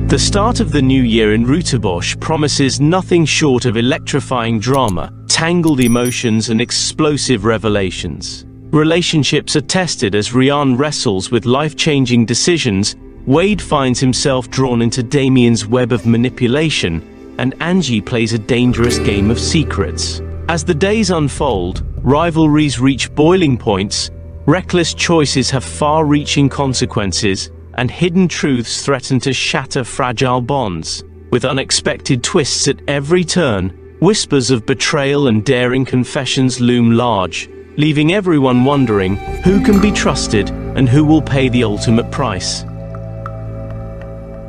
The start of the new year in Routerbosch promises nothing short of electrifying drama, tangled emotions and explosive revelations. Relationships are tested as Rian wrestles with life-changing decisions, Wade finds himself drawn into Damien's web of manipulation, and Angie plays a dangerous game of secrets. As the days unfold, rivalries reach boiling points, reckless choices have far-reaching consequences, and hidden truths threaten to shatter fragile bonds. With unexpected twists at every turn, whispers of betrayal and daring confessions loom large, leaving everyone wondering who can be trusted and who will pay the ultimate price.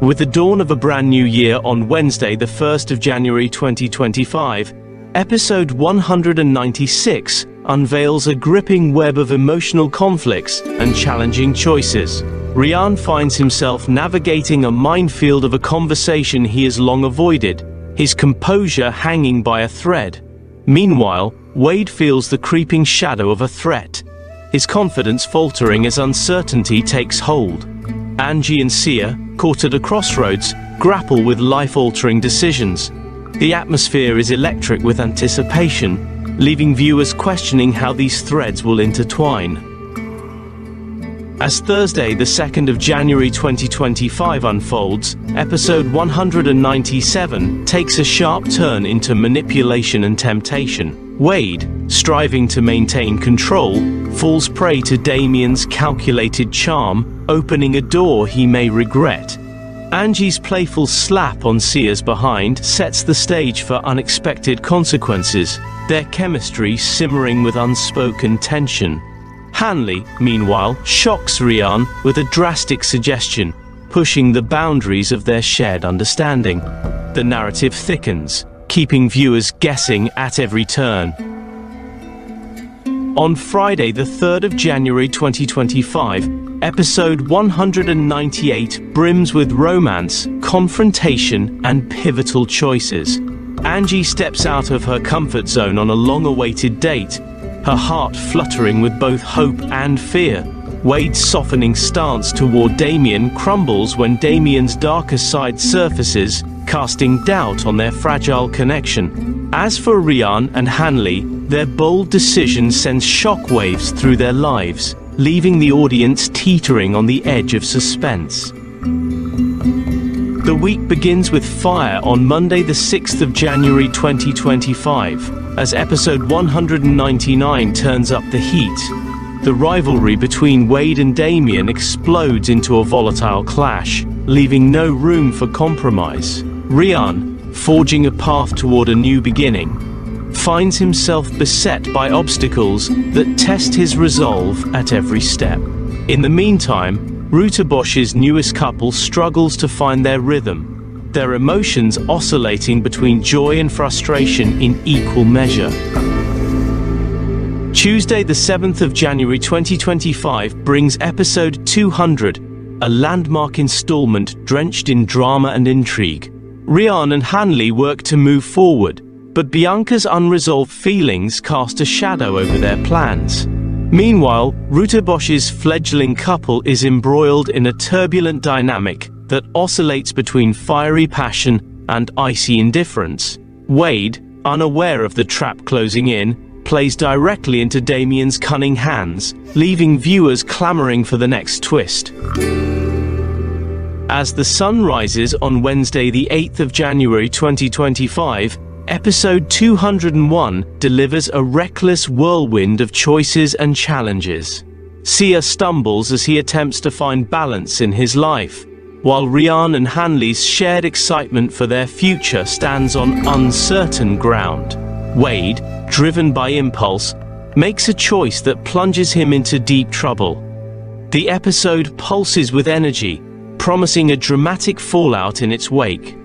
With the dawn of a brand new year on Wednesday, the 1st of January 2025, episode 196 unveils a gripping web of emotional conflicts and challenging choices. Rian finds himself navigating a minefield of a conversation he has long avoided, his composure hanging by a thread. Meanwhile, Wade feels the creeping shadow of a threat, his confidence faltering as uncertainty takes hold. Angie and Sia, caught at a crossroads, grapple with life-altering decisions. The atmosphere is electric with anticipation, leaving viewers questioning how these threads will intertwine. As Thursday, the 2nd of January 2025 unfolds, episode 197 takes a sharp turn into manipulation and temptation. Wade, striving to maintain control, falls prey to Damien's calculated charm, opening a door he may regret. Angie's playful slap on Sia's behind sets the stage for unexpected consequences, their chemistry simmering with unspoken tension. Hanley, meanwhile, shocks Rian with a drastic suggestion, pushing the boundaries of their shared understanding. The narrative thickens, keeping viewers guessing at every turn. On Friday, the 3rd of January 2025, episode 198 brims with romance, confrontation, and pivotal choices. Angie steps out of her comfort zone on a long-awaited date, her heart fluttering with both hope and fear. Wade's softening stance toward Damien crumbles when Damien's darker side surfaces, casting doubt on their fragile connection. As for Rian and Hanley, their bold decision sends shockwaves through their lives, leaving the audience teetering on the edge of suspense. The week begins with fire on Monday, the 6th of January 2025, as episode 199 turns up the heat. The rivalry between Wade and Damien explodes into a volatile clash, leaving no room for compromise. Rian, forging a path toward a new beginning, finds himself beset by obstacles that test his resolve at every step. In the meantime, Routerbosch's newest couple struggles to find their rhythm, their emotions oscillating between joy and frustration in equal measure. Tuesday, the 7th of January 2025 brings episode 200, a landmark installment drenched in drama and intrigue. Rian and Hanley work to move forward, but Bianca's unresolved feelings cast a shadow over their plans. Meanwhile, Routerbosch's fledgling couple is embroiled in a turbulent dynamic that oscillates between fiery passion and icy indifference. Wade, unaware of the trap closing in, plays directly into Damien's cunning hands, leaving viewers clamoring for the next twist. As the sun rises on Wednesday, the 8th of January 2025, episode 201 delivers a reckless whirlwind of choices and challenges. Sia stumbles as he attempts to find balance in his life, while Rian and Hanley's shared excitement for their future stands on uncertain ground. Wade, driven by impulse, makes a choice that plunges him into deep trouble. The episode pulses with energy, promising a dramatic fallout in its wake.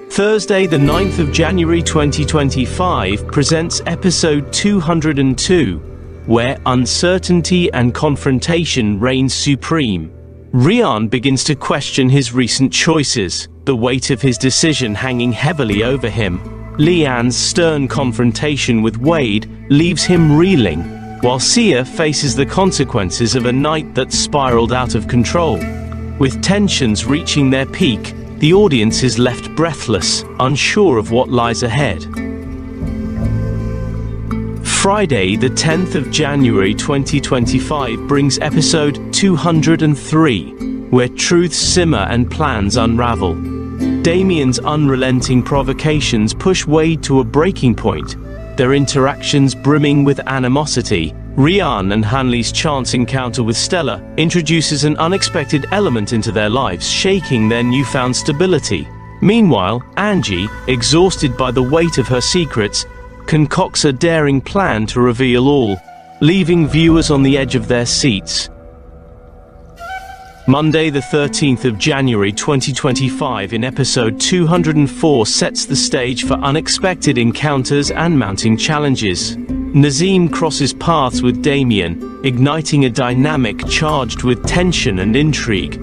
Thursday, the 9th of January 2025 presents episode 202, where uncertainty and confrontation reign supreme. Rian begins to question his recent choices, the weight of his decision hanging heavily over him. Leanne's stern confrontation with Wade leaves him reeling, while Sia faces the consequences of a night that spiraled out of control. With tensions reaching their peak, the audience is left breathless, unsure of what lies ahead. Friday, the 10th of January 2025 brings episode 203, where truths simmer and plans unravel. Damien's unrelenting provocations push Wade to a breaking point, their interactions brimming with animosity. Rian and Hanley's chance encounter with Stella introduces an unexpected element into their lives, shaking their newfound stability. Meanwhile, Angie, exhausted by the weight of her secrets, concocts a daring plan to reveal all, leaving viewers on the edge of their seats. Monday, the 13th of January 2025 in episode 204 sets the stage for unexpected encounters and mounting challenges. Nazim crosses paths with Damien, igniting a dynamic charged with tension and intrigue.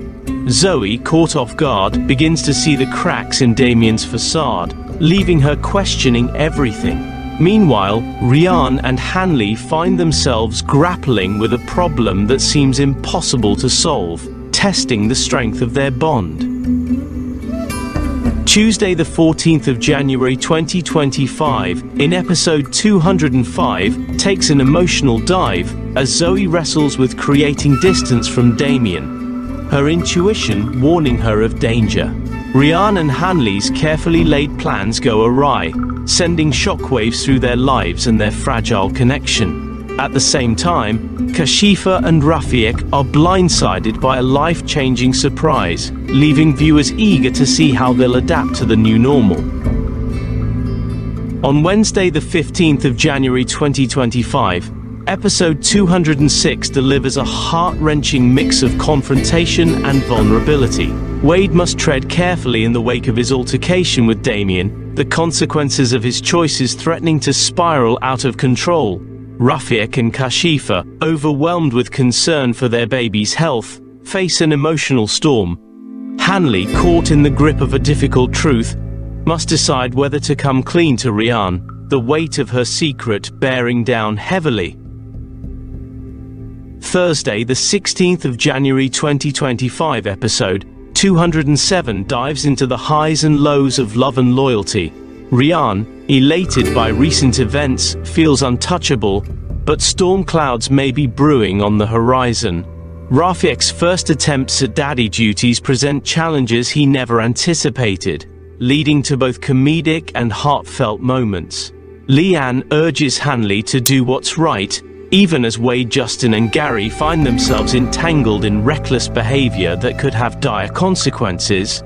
Zoe, caught off guard, begins to see the cracks in Damien's facade, leaving her questioning everything. Meanwhile, Rian and Hanley find themselves grappling with a problem that seems impossible to solve, testing the strength of their bond. Tuesday, the 14th of January 2025, in episode 205, takes an emotional dive as Zoe wrestles with creating distance from Damien, her intuition warning her of danger. Rian and Hanley's carefully laid plans go awry, sending shockwaves through their lives and their fragile connection. At the same time, Kashifa and Rafiq are blindsided by a life-changing surprise, leaving viewers eager to see how they'll adapt to the new normal. On Wednesday, the 15th of January 2025, episode 206 delivers a heart-wrenching mix of confrontation and vulnerability. Wade must tread carefully in the wake of his altercation with Damien, the consequences of his choices threatening to spiral out of control. Rafiq and Kashifa, overwhelmed with concern for their baby's health, face an emotional storm. Hanley, caught in the grip of a difficult truth, must decide whether to come clean to Rian, the weight of her secret bearing down heavily. Thursday, the 16th of January 2025 episode 207 dives into the highs and lows of love and loyalty. Rian, elated by recent events, feels untouchable, but storm clouds may be brewing on the horizon. Rafiq's first attempts at daddy duties present challenges he never anticipated, leading to both comedic and heartfelt moments. Leanne urges Hanley to do what's right, even as Wade, Justin and Gary find themselves entangled in reckless behavior that could have dire consequences.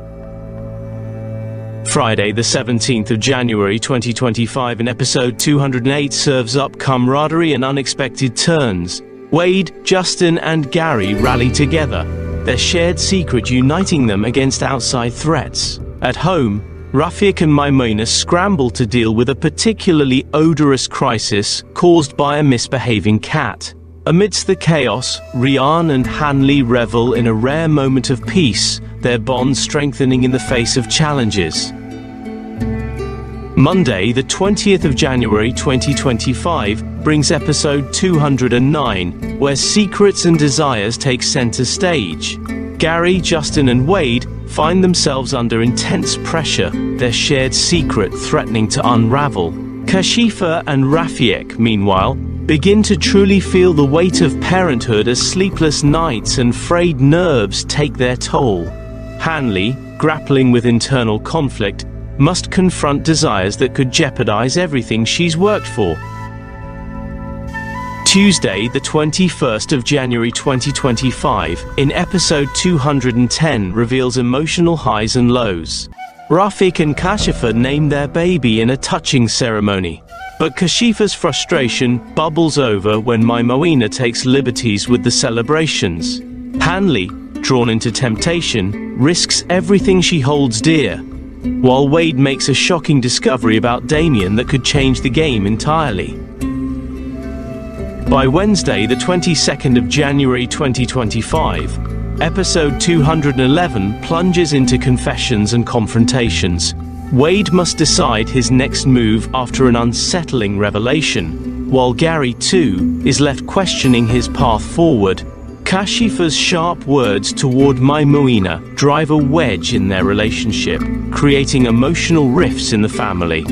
Friday, the 17th of January 2025 in episode 208 serves up camaraderie and unexpected turns. Wade, Justin and Gary rally together, their shared secret uniting them against outside threats. At home, Rafiq and Maimouna scramble to deal with a particularly odorous crisis caused by a misbehaving cat. Amidst the chaos, Rian and Hanley revel in a rare moment of peace, their bond strengthening in the face of challenges. Monday, the 20th of January 2025, brings episode 209, where secrets and desires take center stage. Gary, Justin and Wade find themselves under intense pressure, their shared secret threatening to unravel. Kashifa and Rafiq, meanwhile, begin to truly feel the weight of parenthood as sleepless nights and frayed nerves take their toll. Hanley, grappling with internal conflict, must confront desires that could jeopardize everything she's worked for. Tuesday, the 21st of January 2025, in episode 210 reveals emotional highs and lows. Rafiq and Kashifa name their baby in a touching ceremony, but Kashifa's frustration bubbles over when Maimouna takes liberties with the celebrations. Hanley, drawn into temptation, risks everything she holds dear, while Wade makes a shocking discovery about Damien that could change the game entirely. By Wednesday, the 22nd of January 2025, episode 211 plunges into confessions and confrontations. Wade must decide his next move after an unsettling revelation, while Gary, too, is left questioning his path forward. Kashifa's sharp words toward Maimuina drive a wedge in their relationship, creating emotional rifts in the family.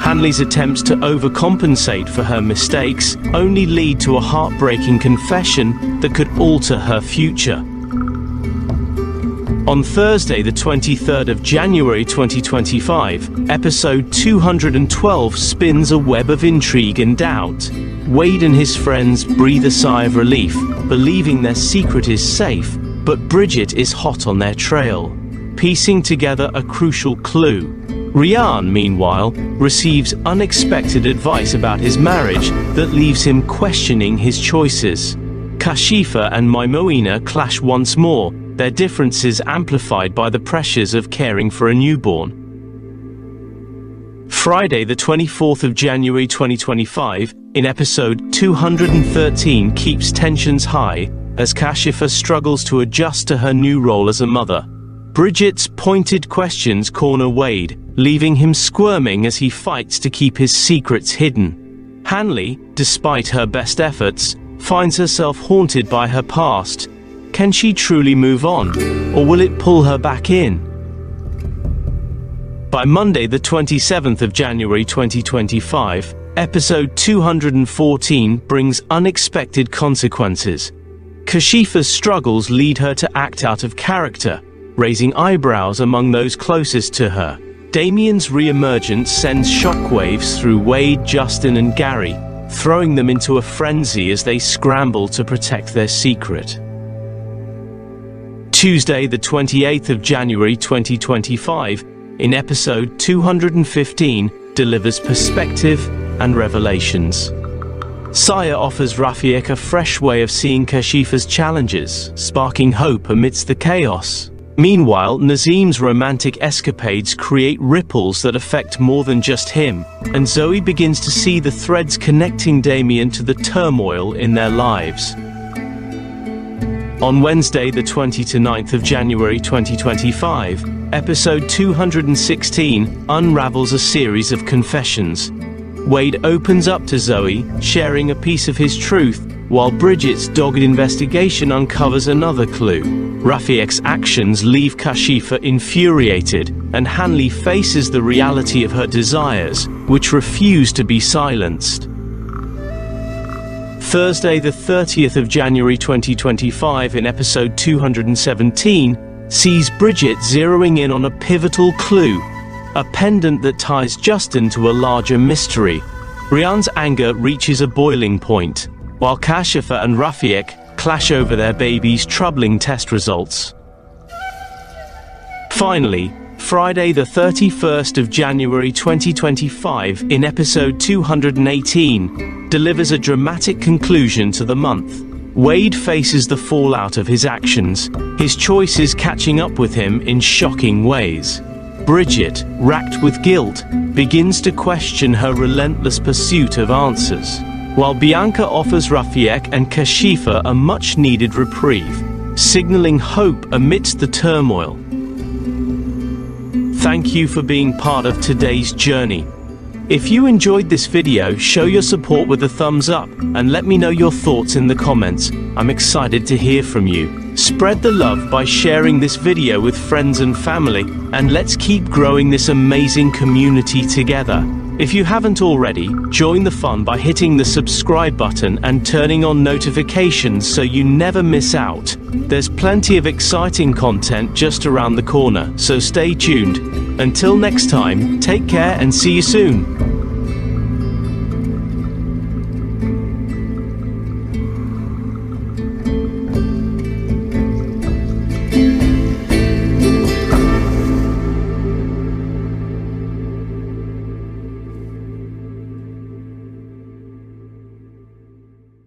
Hanli's attempts to overcompensate for her mistakes only lead to a heartbreaking confession that could alter her future. On Thursday, the 23rd of January 2025, episode 212 spins a web of intrigue and doubt. Wade and his friends breathe a sigh of relief, believing their secret is safe, but Bridget is hot on their trail, piecing together a crucial clue. Rian, meanwhile, receives unexpected advice about his marriage that leaves him questioning his choices. Kashifa and Maimuina clash once more, their differences amplified by the pressures of caring for a newborn. Friday, the 24th of January 2025, in episode 213 keeps tensions high as Kashifa struggles to adjust to her new role as a mother. Bridget's pointed questions corner Wade, leaving him squirming as he fights to keep his secrets hidden. Hanli, despite her best efforts, finds herself haunted by her past. Can she truly move on, or will it pull her back in? By Monday, the 27th of January 2025, episode 214 brings unexpected consequences. Kashifa's struggles lead her to act out of character, raising eyebrows among those closest to her. Damien's re-emergence sends shockwaves through Wade, Justin, and Gary, throwing them into a frenzy as they scramble to protect their secret. Tuesday, the 28th of January 2025, in episode 215, delivers perspective and revelations. Saya offers Rafiek a fresh way of seeing Kashifa's challenges, sparking hope amidst the chaos. Meanwhile, Nazim's romantic escapades create ripples that affect more than just him, and Zoe begins to see the threads connecting Damien to the turmoil in their lives. On Wednesday, the 29th of January 2025, episode 216 unravels a series of confessions. Wade opens up to Zoe, sharing a piece of his truth, while Bridget's dogged investigation uncovers another clue. Rafiek's actions leave Kashifa infuriated, and Hanli faces the reality of her desires, which refuse to be silenced. Thursday, the 30th of January 2025, in episode 217, sees Bridget zeroing in on a pivotal clue, a pendant that ties Justin to a larger mystery. Rian's anger reaches a boiling point, while Kashifa and Rafiek clash over their baby's troubling test results. Finally, Friday, the 31st of January 2025, in episode 218, delivers a dramatic conclusion to the month. Wade faces the fallout of his actions, his choices catching up with him in shocking ways. Bridget, racked with guilt, begins to question her relentless pursuit of answers, while Bianca offers Rafiek and Kashifa a much-needed reprieve, signaling hope amidst the turmoil. Thank you for being part of today's journey. If you enjoyed this video, show your support with a thumbs up and let me know your thoughts in the comments. I'm excited to hear from you. Spread the love by sharing this video with friends and family, and let's keep growing this amazing community together. If you haven't already, join the fun by hitting the subscribe button and turning on notifications so you never miss out. There's plenty of exciting content just around the corner, so stay tuned. Until next time, take care and see you soon.